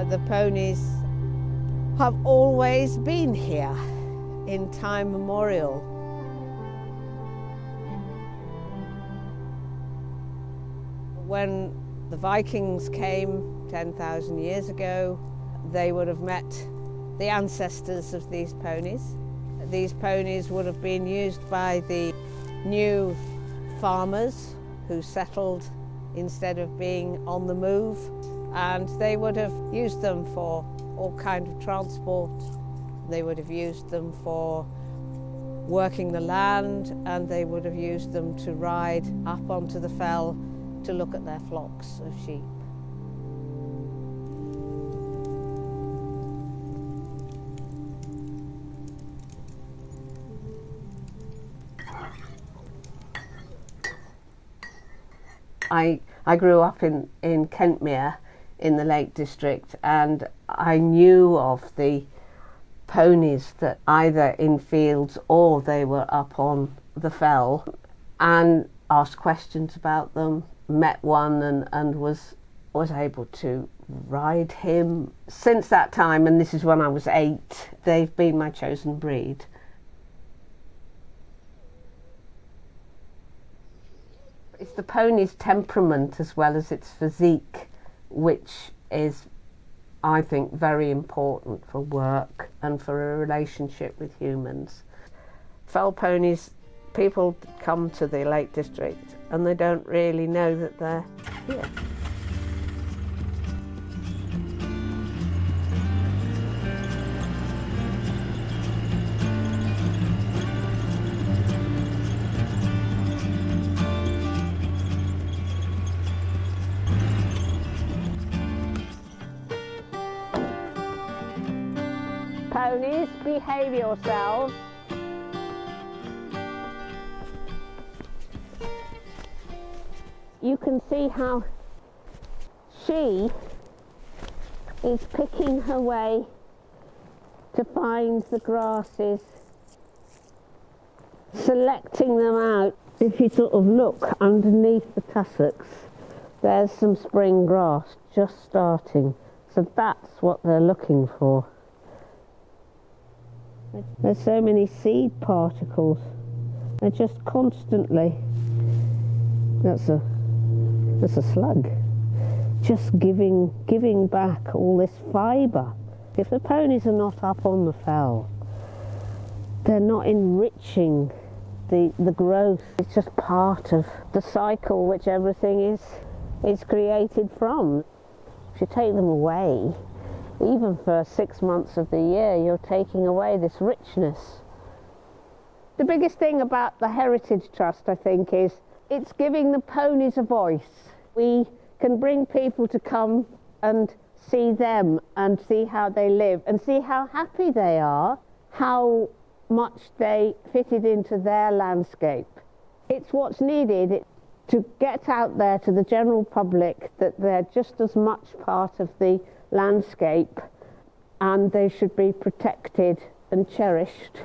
The ponies have always been here in time memorial. When the Vikings came 10,000 years ago, they would have met the ancestors of these ponies. These ponies would have been used by the new farmers who settled instead of being on the move, and they would have used them for all kinds of transport. They would have used them for working the land, and they would have used them to ride up onto the fell to look at their flocks of sheep. I grew up in Cumbrian in the Lake District, and I knew of the ponies that either in fields or they were up on the fell, and asked questions about them, met one and was able to ride him. Since that time, and this is when I was 8, they've been my chosen breed. It's the pony's temperament as well as its physique, which is, I think, very important for work and for a relationship with humans. Fell ponies, people come to the Lake District and they don't really know that they're here. Ponies, behave yourselves. You can see how she is picking her way to find the grasses, selecting them out. If you sort of look underneath the tussocks, there's some spring grass just starting. So that's what they're looking for. There's so many seed particles. They're just constantly, that's a slug, just giving back all this fibre. If the ponies are not up on the fell, they're not enriching the growth. It's just part of the cycle which everything is created from. If you take them away, even for 6 months of the year, you're taking away this richness. The biggest thing about the Heritage Trust, I think, is it's giving the ponies a voice. We can bring people to come and see them and see how they live and see how happy they are, how much they fitted into their landscape. It's what's needed to get out there to the general public that they're just as much part of the landscape and they should be protected and cherished.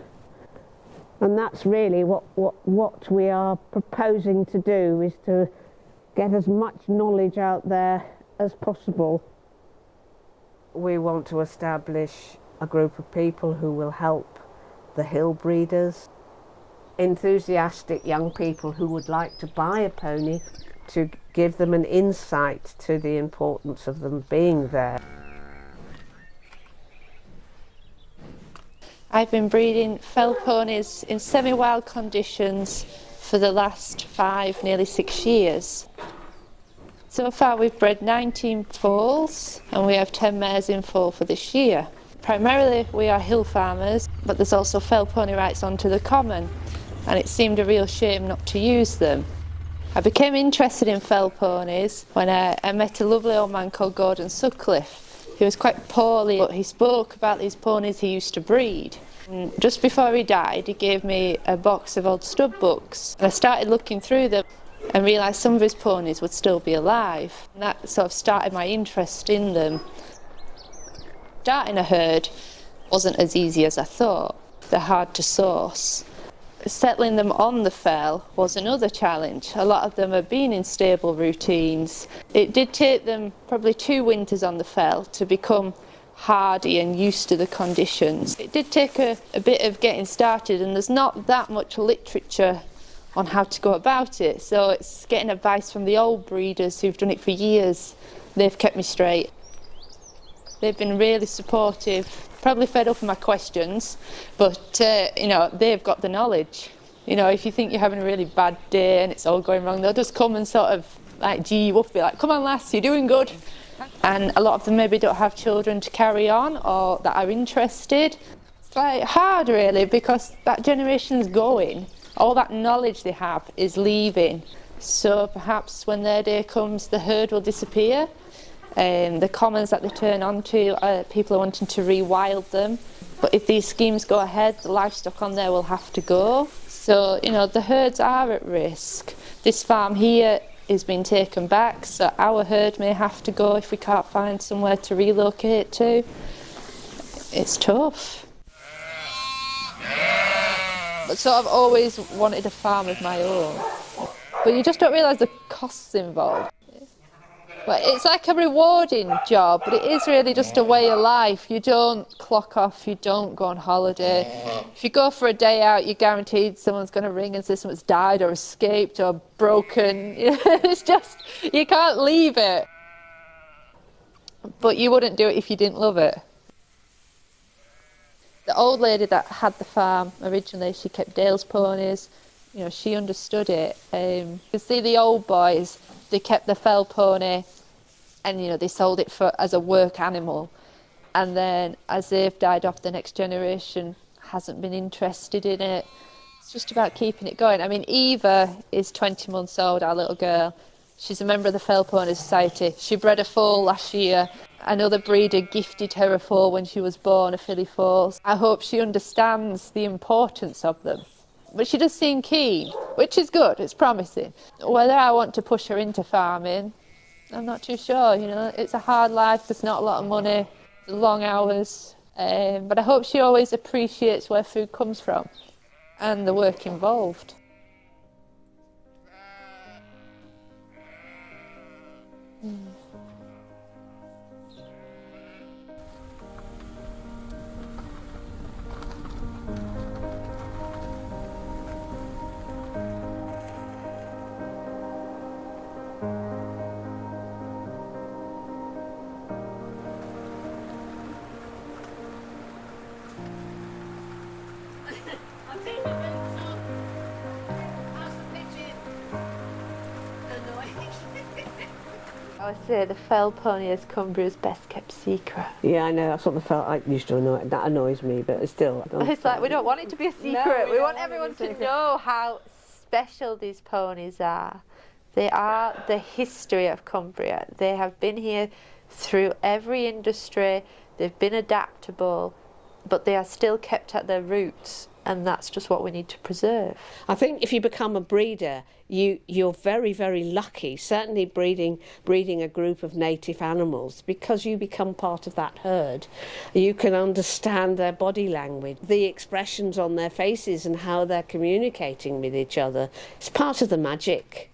And that's really what we are proposing to do, is to get as much knowledge out there as possible. We want to establish a group of people who will help the hill breeders, enthusiastic young people who would like to buy a pony, to give them an insight to the importance of them being there. I've been breeding fell ponies in semi-wild conditions for the last 5, nearly 6 years. So far we've bred 19 foals and we have 10 mares in foal for this year. Primarily we are hill farmers, but there's also fell pony rights onto the common, and it seemed a real shame not to use them. I became interested in fell ponies when I met a lovely old man called Gordon Sutcliffe. He was quite poorly, but he spoke about these ponies he used to breed. And just before he died, he gave me a box of old stud books. And I started looking through them and realised some of his ponies would still be alive. And that sort of started my interest in them. Starting a herd wasn't as easy as I thought. They're hard to source. Settling them on the fell was another challenge. A lot of them have been in stable routines. It did take them probably 2 winters on the fell to become hardy and used to the conditions. It did take a bit of getting started, and there's not that much literature on how to go about it, so it's getting advice from the old breeders who've done it for years. They've kept me straight. They've been really supportive, probably fed up with my questions, but you know, they've got the knowledge. You know, if you think you're having a really bad day and it's all going wrong, they'll just come and sort of like gee you up, be like, come on lass, you're doing good. And a lot of them maybe don't have children to carry on or that are interested. It's like hard really, because that generation's going. All that knowledge they have is leaving. So perhaps when their day comes, the herd will disappear. The commons that they turn onto, people are wanting to rewild them. But if these schemes go ahead, the livestock on there will have to go. So, you know, the herds are at risk. This farm here is being taken back, so our herd may have to go if we can't find somewhere to relocate to. It's tough. But so I've always wanted a farm of my own. But you just don't realise the costs involved. But it's like a rewarding job, but it is really just a way of life. You don't clock off, you don't go on holiday. If you go for a day out, you're guaranteed someone's going to ring and say someone's died or escaped or broken. It's just, you can't leave it. But you wouldn't do it if you didn't love it. The old lady that had the farm originally, she kept Dale's ponies. You know, she understood it. You can see the old boys, they kept the fell pony and, you know, they sold it as a work animal. And then as they've died off, the next generation hasn't been interested in it. It's just about keeping it going. I mean, Eva is 20 months old, our little girl. She's a member of the Fell Pony Society. She bred a foal last year. Another breeder gifted her a foal when she was born, a filly foal. I hope she understands the importance of them. But she does seem keen, which is good, it's promising. Whether I want to push her into farming, I'm not too sure, you know. It's a hard life, there's not a lot of money, long hours. But I hope she always appreciates where food comes from and the work involved. I would say the fell pony is Cumbria's best kept secret. Yeah, I know, that's what the fell I used to annoy. That annoys me, but still. It's like we don't want it to be a secret. No, we want everyone to know how special these ponies are. They are the history of Cumbria. They have been here through every industry. They've been adaptable, but they are still kept at their roots. And that's just what we need to preserve. I think if you become a breeder, you're very, very lucky, certainly breeding a group of native animals, because you become part of that herd. You can understand their body language, the expressions on their faces and how they're communicating with each other. It's part of the magic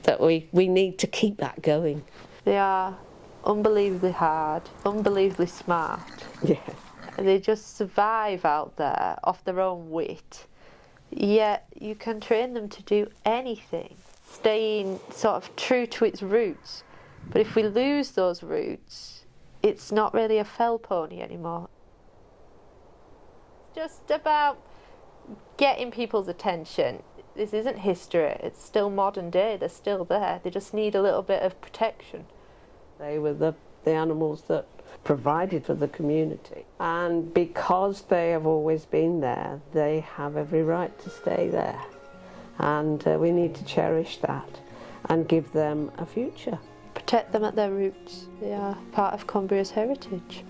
that we need to keep that going. They are unbelievably hard, unbelievably smart. Yeah. They just survive out there off their own wit. Yet you can train them to do anything, staying sort of true to its roots. But if we lose those roots, it's not really a fell pony anymore. It's just about getting people's attention. This isn't history, it's still modern day, they're still there. They just need a little bit of protection. They were the animals that provided for the community, and because they have always been there, they have every right to stay there, and we need to cherish that and give them a future. Protect them at their roots. They are part of Cumbria's heritage.